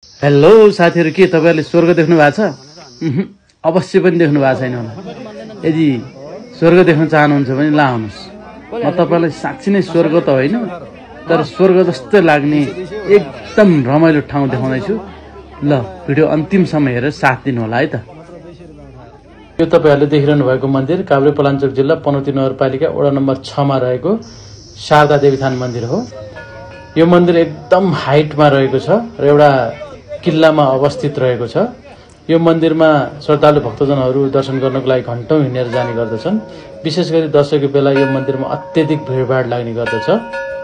Hello साथीहरु, के तपाईहरुले स्वर्ग देख्नु भएको छ? अवश्य पनि देख्नु भएको छैन होला। यदि स्वर्ग देख्न चाहनुहुन्छ भने ल आउनुस्। म तपाईलाई साच्चै नै स्वर्ग त होइन, तर स्वर्ग जस्तो लाग्ने एकदम रमाइलो ठाउँ देखाउँदै छु। ल भिडियो अन्तिमसम्म हेरेर साथ दिनु होला है त। यो तपाईहरुले देखिरहनु भएको मन्दिर काभ्रेपलाञ्चोक जिल्ला पनौती नगरपालिका वडा नम्बर 6 मा रहेको शारदा देवीथान मन्दिर हो। यो मन्दिर एकदम हाइटमा रहेको छ र एउटा किल्लामा अवस्थित रहेको छ। यो मन्दिरमा श्रद्धालु भक्तजनहरू दर्शन गर्नको लागि घण्टौं हिँडेर जाने गर्दछन्। विशेष गरी दशैंको बेला यो मन्दिरमा अत्यधिक भिडभाड लाग्ने गर्दछ।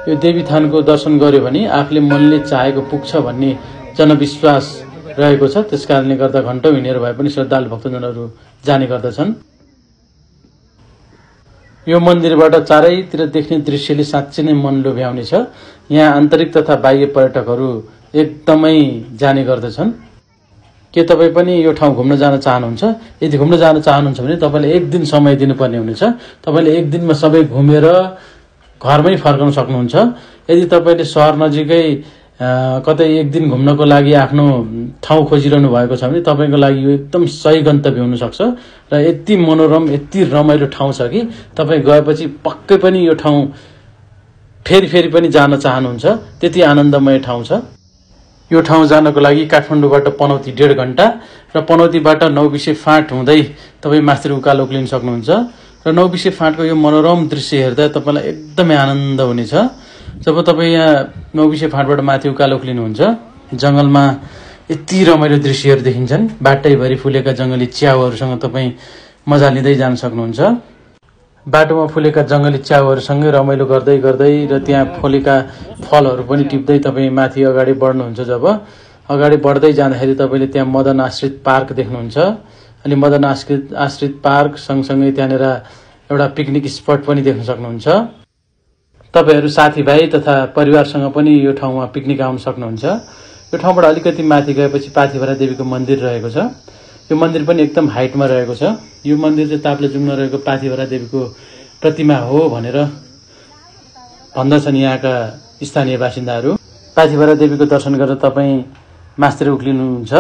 यो देवीथानको दर्शन गर्यो भने आफूले मनले चाहेको पुग्छ भन्ने जनविश्वास रहेको छ। त्यसकारणले गर्दा घण्टौं हिँडेर भए पनि श्रद्धालु भक्तजनहरू जाने गर्दछन्। यो मन्दिरबाट चारैतिर देख्ने दृश्यले साँच्चै नै मन लोभ्याउने छ। यहाँ आन्तरिक तथा बाह्य पर्यटकहरू एकदमै जाने गर्दछन्। के तपाई पनि यो ठाउँ घुम्न जान चाहनुहुन्छ? यदि घुम्न जान चाहनुहुन्छ भने तपाईले एक दिन समय दिनुपर्ने हुनेछ। तपाईले एक दिनमा सबै घुमेर घरमै फर्कन सक्नुहुन्छ। यदि तपाईले शहर नजिकै कतै एक दिन घुम्नको लागि आफ्नो ठाउँ खोजिरहनु भएको छ भने तपाईको लागि यो एकदम सही गन्तव्य हुन सक्छ र यति मनोरम, यति रमाइलो ठाउँ छ कि तपाई गएपछि पक्कै पनि यो ठाउँ फेरि पनि जान चाहनुहुन्छ। त्यति आनन्दमय ठाउँ छ। यो ठाउँ जानको लागि काठमाडौँबाट पनौती 1.5 घण्टा र पनौतीबाट नौबिसे फाँट हुँदै तपाई मास्तिर उकालो उक्लिन सक्नुहुन्छ र नौबिसे फाँटको यो मनोरम दृश्य हेर्दा तपाईलाई एकदमै आनन्द हुनेछ। जब तपाई यहाँ नौबिसे फाँटबाट माथि उकालो उक्लिनुहुन्छ, जंगलमा यति रमाइलो दृश्यहरू देखिन्छन्। बाटैभरि फुलेका जंगली च्याउहरूसँग तपाई मजा लिँदै जान सक्नुहुन्छ। बाटोमा फुलेका जंगली च्याउहरूसँगै रमाइलो गर्दै गर्दै र त्यहाँ फुलेका फलहरू पनि टिप्दै तपाई माथि अगाडि बढ्नुहुन्छ। जब अगाडि बढ्दै जाँदाखेरि तपाईले त्यहाँ मदन आश्रित पार्क देख्नुहुन्छ। अनि मदन आश्रित पार्क सँगसँगै त्यहाँनेर एउटा पिकनिक स्पट पनि देख्न सक्नुहुन्छ। तपाईहरु साथीभाइ तथा परिवारसँग पनि यो ठाउँमा पिकनिक आउन सक्नुहुन्छ। यो ठाउँबाट अलिकति माथि गएपछि पाथिभरा देवीको मन्दिर रहेको छ। यो मन्दिर पनि एकदम हाइटमा रहेको छ। यो मन्दिर चाहिँ ताप्लेजुङमा रहेको पाथिभरा देवीको प्रतिमा हो भनेर भन्दछन् यहाँका स्थानीय बासिन्दाहरू। पाथिभरा देवीको दर्शन गरेर तपाई मास्तिर उक्लिनुहुन्छ।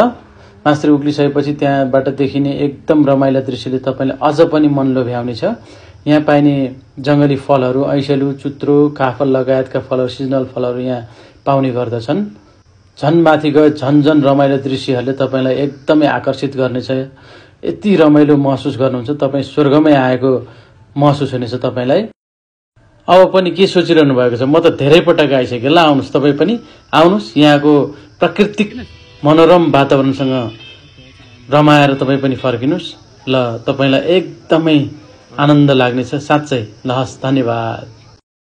मास्तिर उक्लिसकेपछि त्यहाँबाट देखिने एकदम रमाइलो दृश्यले तपाईलाई अझ पनि मन लोभ्याउनेछ। यहाँ पाइने जंगली फलहरू, ऐसेलु, चुत्रो, काफल लगायतका फलहरू, सिजनल फलहरू यहाँ पाउने गर्दछन्। झन् माथि गए झन् रमाइलो दृश्यहरूले तपाईलाई एकदमै आकर्षित गर्नेछ। यति रमाइलो महसुस गर्नुहुन्छ, तपाई स्वर्गमै आएको महसुस हुनेछ तपाईलाई। अब पनि के सोचिरहनु भएको छ? म त धेरै पटक आइसकेँ। ल आउनुस्, तपाई पनि आउनुस्। यहाँको प्राकृतिक मनोरम वातावरणसँग रमाएर तपाई पनि फर्किनुस्। ल तपाईलाई एकदमै आनन्द लाग्नेछ साँच्चै। ल हस्, धन्यवाद।